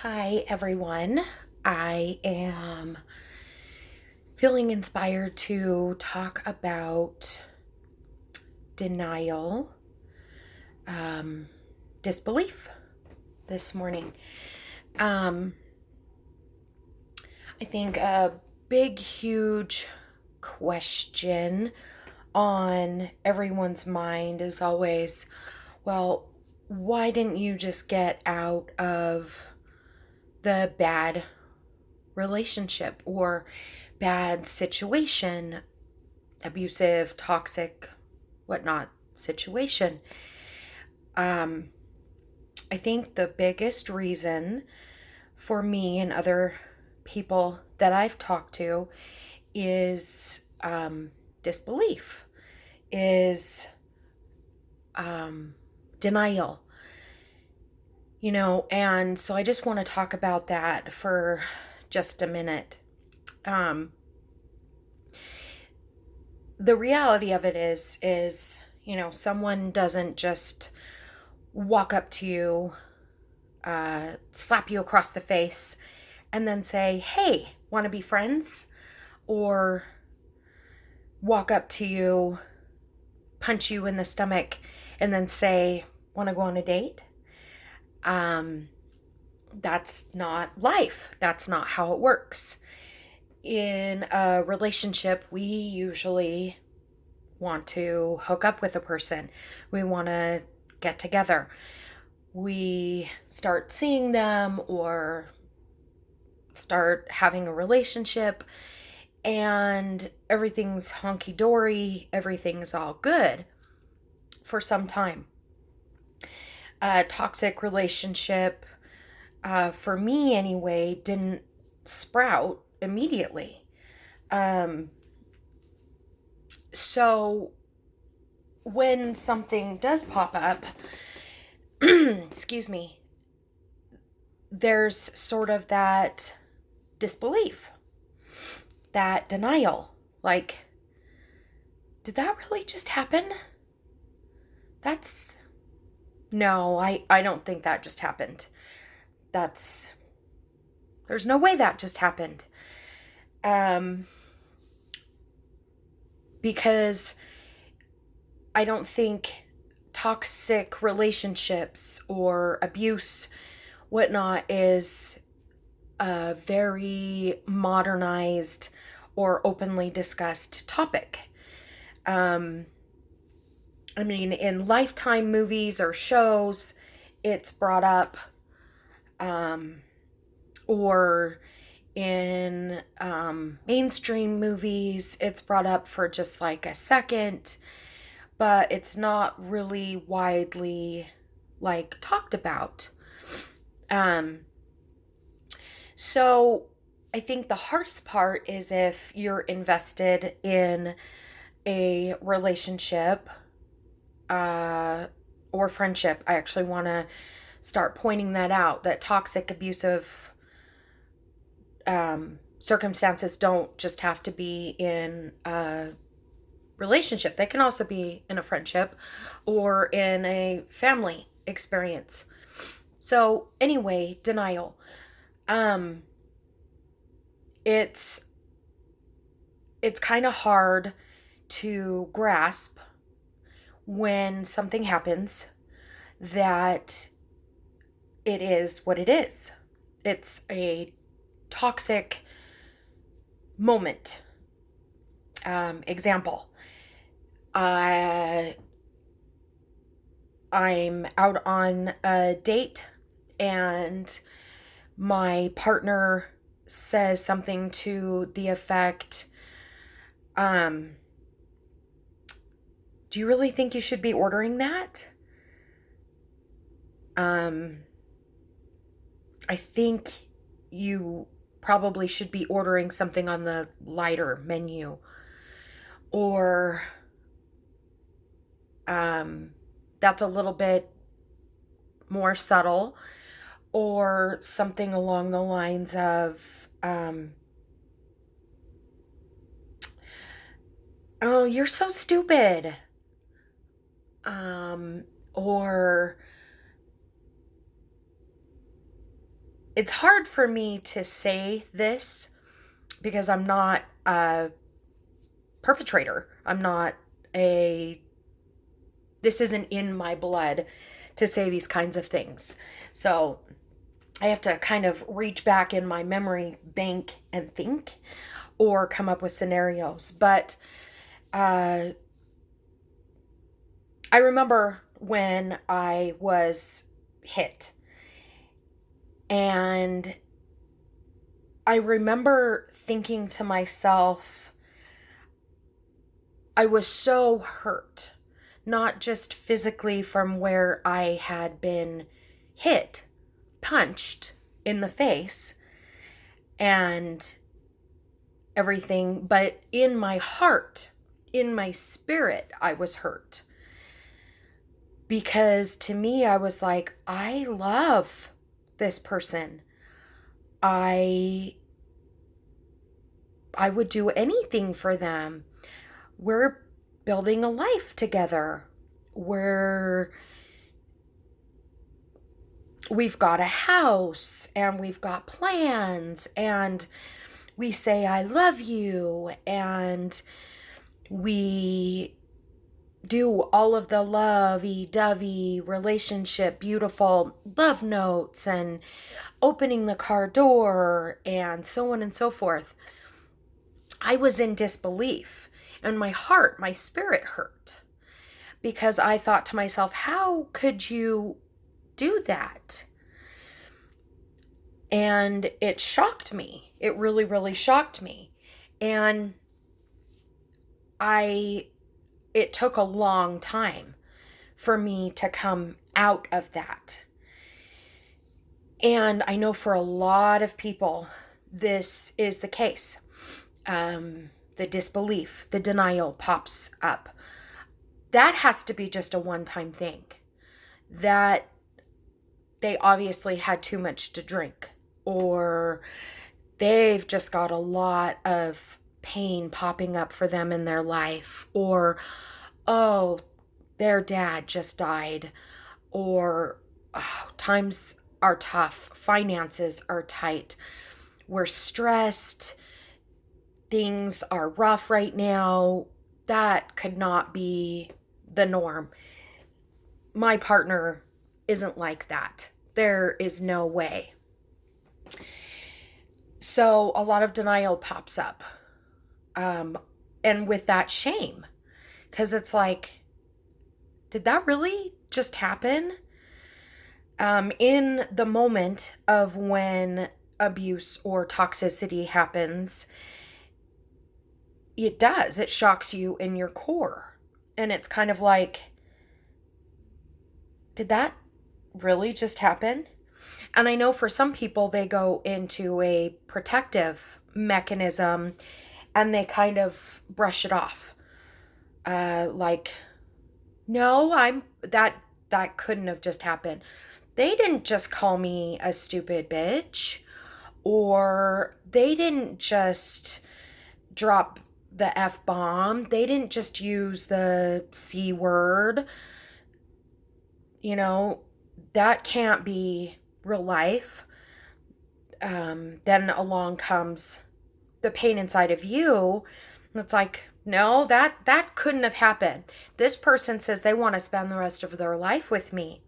Hi, everyone. I am feeling inspired to talk about denial, um, disbelief this morning. Um, I think a big, huge question on everyone's mind is always, well, why didn't you just get out of the bad relationship or bad situation, abusive, toxic, whatnot situation? Um, I think the biggest reason for me and other people that I've talked to is disbelief, is denial, and so I just want to talk about that for just a minute. Um, the reality of it is, someone doesn't just walk up to you, slap you across the face, and then say, hey, want to be friends? Or walk up to you, punch you in the stomach, and then say, want to go on a date? Um, that's not life. That's not how it works. In a relationship, we usually want to hook up with a person. We want to get together. We start seeing them or start having a relationship, and everything's honky dory, everything's all good for some time. A toxic relationship, for me anyway, didn't sprout immediately. So when something does pop up, excuse me, there's sort of that disbelief, that denial. Like, did that really just happen? That's No, I don't think that just happened. That's There's no way that just happened. Um because I don't think toxic relationships or abuse, whatnot, is a very modernized or openly discussed topic. Um, in Lifetime movies or shows, it's brought up, um, or in mainstream movies, it's brought up for just like a second, but it's not really widely like talked about. Um, so I think the hardest part is if you're invested in a relationship, or friendship. I actually want to start pointing that out, that toxic, abusive circumstances don't just have to be in a relationship. They can also be in a friendship or in a family experience. So anyway, denial. Um, it's it's kind of hard to grasp when something happens that it is what it is. It's a toxic moment. Example, I'm out on a date and my partner says something to the effect, do you really think you should be ordering that? Um, I think you probably should be ordering something on the lighter menu. Or that's a little bit more subtle. Or something along the lines of, oh, you're so stupid. Um, or, it's hard for me to say this because I'm not a perpetrator. I'm not a, this isn't in my blood to say these kinds of things. So I have to kind of reach back in my memory bank and think or come up with scenarios. But I remember when I was hit, and I remember thinking to myself, I was so hurt, not just physically from where I had been hit, punched in the face and everything, but in my heart, in my spirit, I was hurt. Because to me, I was like, I love this person. I would do anything for them. We're building a life together. We've got a house and we've got plans, and we say I love you, and we do all of the lovey-dovey relationship, beautiful love notes and opening the car door and so on and so forth. I was in disbelief, and my heart, my spirit hurt, because I thought to myself, how could you do that? And it shocked me. It really, really shocked me. And it took a long time for me to come out of that. And I know for a lot of people, this is the case. The disbelief, the denial pops up. That has to be just a one-time thing. That they obviously had too much to drink, or they've just got a lot of pain popping up for them in their life, or, oh, their dad just died, or oh, times are tough, finances are tight, we're stressed, things are rough right now. That could not be the norm. My partner isn't like that. There is no way. So a lot of denial pops up. And with that, shame. Because it's like, did that really just happen? In the moment of when abuse or toxicity happens, it does. It shocks you in your core. And it's kind of like, did that really just happen? And I know for some people, they go into a protective mechanism and they kind of brush it off. Like, no, that couldn't have just happened. They didn't just call me a stupid bitch, or they didn't just drop the F-bomb. They didn't just use the C word. You know, that can't be real life. Then along comes the pain inside of you. And it's like, no, that couldn't have happened. This person says they want to spend the rest of their life with me.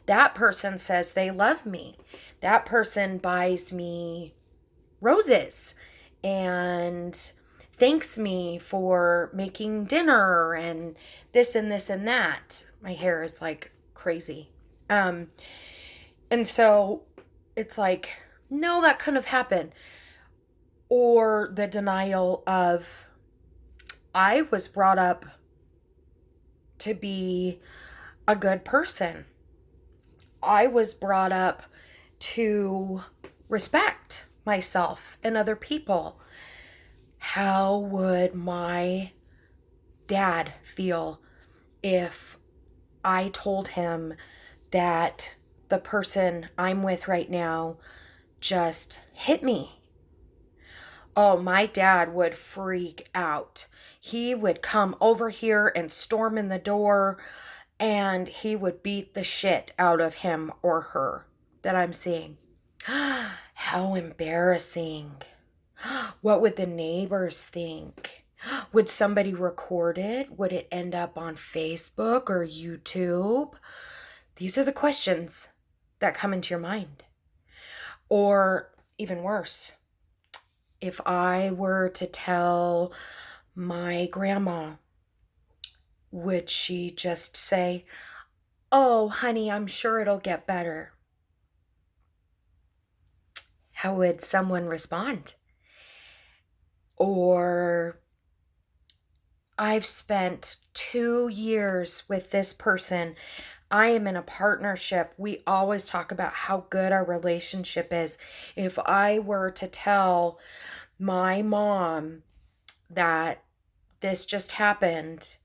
That person says they love me. That person buys me roses and thanks me for making dinner and this and this and that. My hair is like crazy. And so it's like, no, that couldn't have happened. Or the denial of, I was brought up to be a good person. I was brought up to respect myself and other people. How would my dad feel if I told him that the person I'm with right now just hit me? Oh, my dad would freak out. He would come over here and storm in the door, and he would beat the shit out of him or her that I'm seeing. How embarrassing. What would the neighbors think? Would somebody record it? Would it end up on Facebook or YouTube? These are the questions that come into your mind. Or even worse, if I were to tell my grandma, would she just say, "Oh, honey, I'm sure it'll get better"? How would someone respond? Or I've spent 2 years with this person. I am in a partnership. We always talk about how good our relationship is. If I were to tell my mom that this just happened,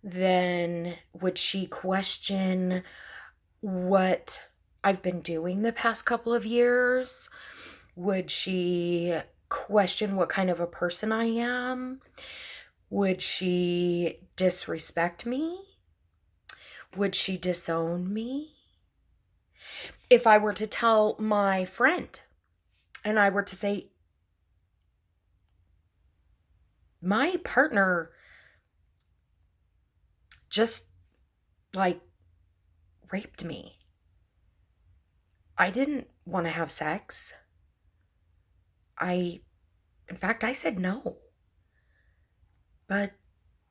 then would she question what I've been doing the past couple of years? Would she question what kind of a person I am? Would she disrespect me? Would she disown me? If I were to tell my friend and I were to say, my partner just like raped me. I didn't want to have sex. In fact, I said no. But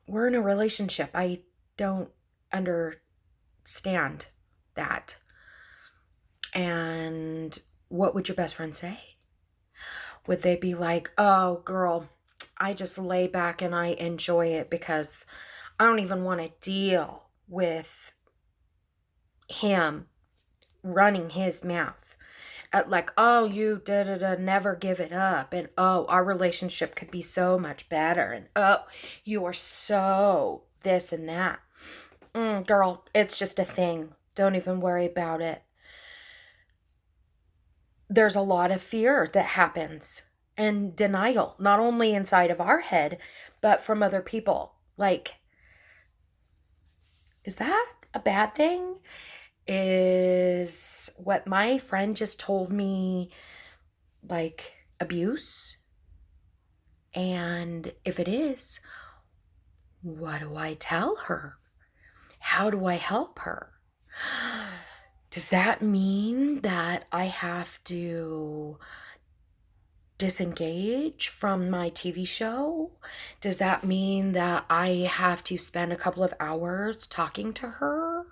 we're in a relationship. I don't understand that. And what would your best friend say? Would they be like, "Oh, girl, I just lay back and I enjoy it because I don't even want to deal with him running his mouth at like, oh, you never give it up, and oh, our relationship could be so much better, and oh, you are so this and that." Girl, it's just a thing. Don't even worry about it. There's a lot of fear that happens and denial, not only inside of our head, but from other people. Like, is that a bad thing? Is what my friend just told me like abuse? And if it is, what do I tell her? How do I help her? Does that mean that I have to disengage from my TV show? Does that mean that I have to spend a couple of hours talking to her?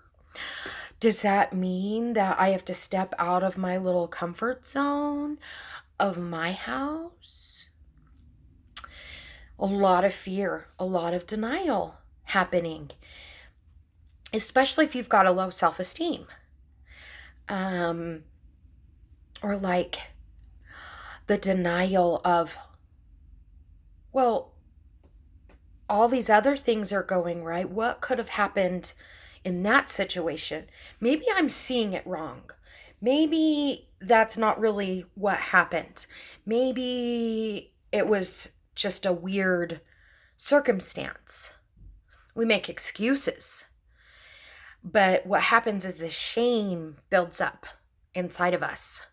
Does that mean that I have to step out of my little comfort zone of my house? A lot of fear, a lot of denial happening, especially if you've got a low self-esteem. Or like the denial of, well, all these other things are going right. What could have happened in that situation? Maybe I'm seeing it wrong. Maybe that's not really what happened. Maybe it was just a weird circumstance. We make excuses. But what happens is the shame builds up inside of us.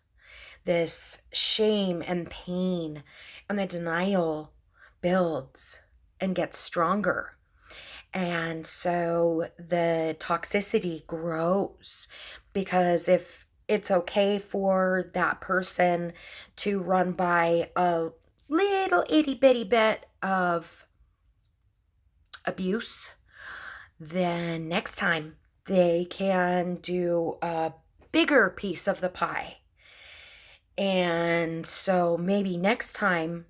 This shame and pain and the denial builds and gets stronger. And so the toxicity grows, because if it's okay for that person to run by a little itty bitty bit of abuse, then next time they can do a bigger piece of the pie. And so maybe next time,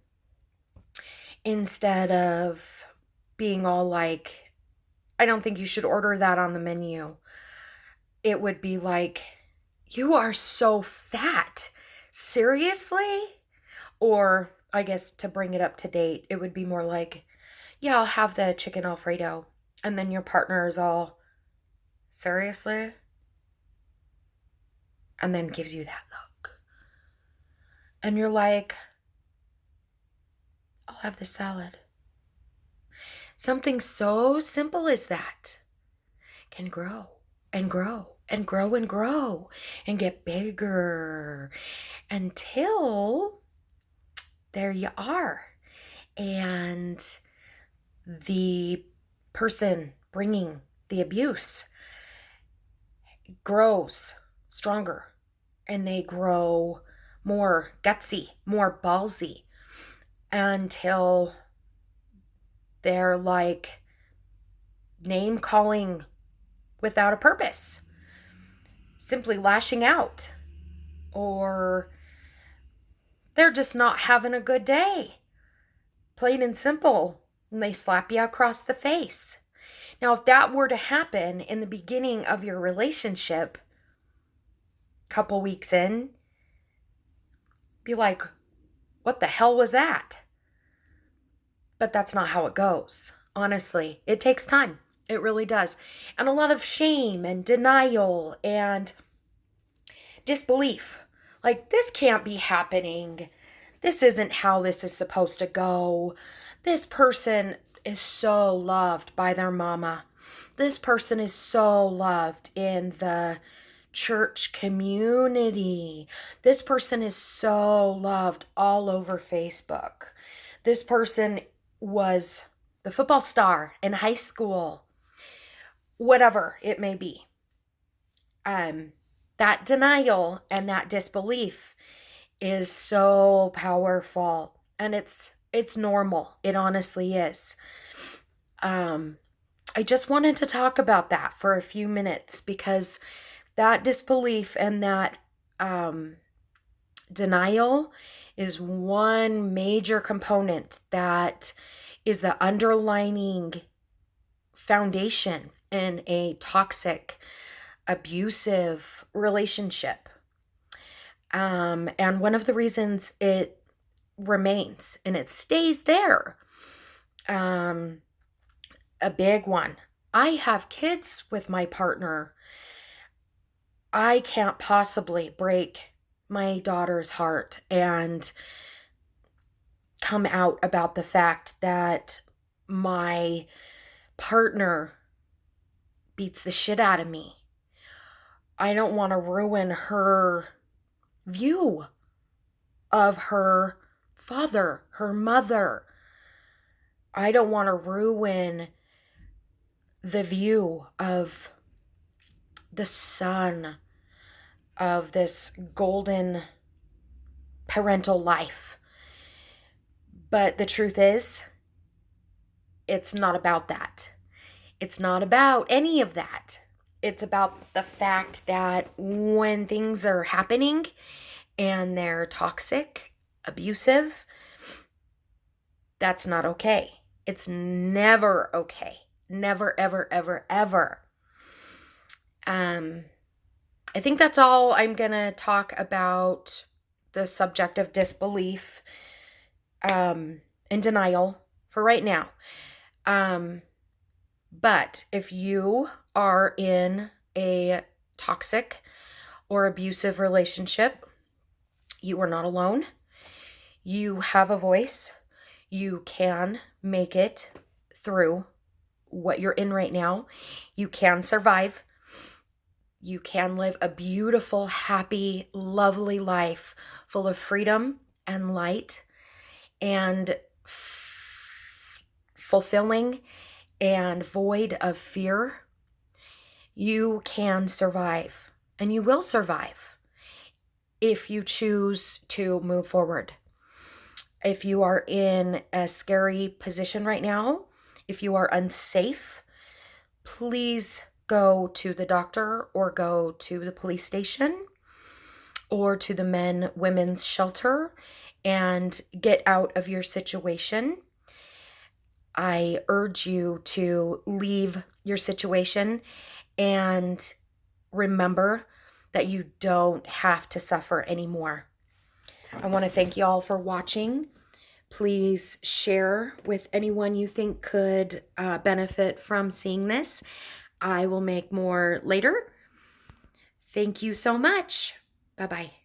instead of being all like, "I don't think you should order that on the menu," it would be like, "You are so fat. Seriously?" Or I guess to bring it up to date, it would be more like, "Yeah, I'll have the chicken Alfredo." And then your partner is all, "Seriously?" And then gives you that look. And you're like, "I'll have the salad." Something so simple as that can grow and grow and grow and grow and get bigger until there you are. And the person bringing the abuse grows stronger, and they grow more gutsy, more ballsy, until they're like name calling without a purpose, simply lashing out, or they're just not having a good day, plain and simple, and they slap you across the face. Now, if that were to happen in the beginning of your relationship, couple weeks in, be like, what the hell was that? But that's not how it goes. Honestly, it takes time. It really does. And a lot of shame and denial and disbelief. Like, this can't be happening. This isn't how this is supposed to go. This person is so loved by their mama. This person is so loved in the church community. This person is so loved all over Facebook. This person was the football star in high school. Whatever it may be. That denial and that disbelief is so powerful, and it's normal. It honestly is. I just wanted to talk about that for a few minutes, because that disbelief and that denial is one major component that is the underlining foundation in a toxic, abusive relationship. And one of the reasons it remains and it stays there, a big one. I have kids with my partner. I can't possibly break my daughter's heart and come out about the fact that my partner beats the shit out of me. I don't want to ruin her view of her father, her mother. I don't want to ruin the view of the son of this golden parental life. But the truth is, it's not about that. It's not about any of that. It's about the fact that when things are happening and they're toxic, abusive, that's not okay. It's never okay. Never, ever, ever, ever. I think that's all I'm going to talk about the subject of disbelief and denial for right now. But if you are in a toxic or abusive relationship, you are not alone. You have a voice. You can make it through what you're in right now. You can survive. You can live a beautiful, happy, lovely life full of freedom and light and fulfilling and void of fear. You can survive, and you will survive if you choose to move forward. If you are in a scary position right now, if you are unsafe, please go to the doctor or go to the police station or to the women's shelter and get out of your situation. I urge you to leave your situation and remember that you don't have to suffer anymore. I want to thank you all for watching. Please share with anyone you think could benefit from seeing this. I will make more later. Thank you so much. Bye-bye.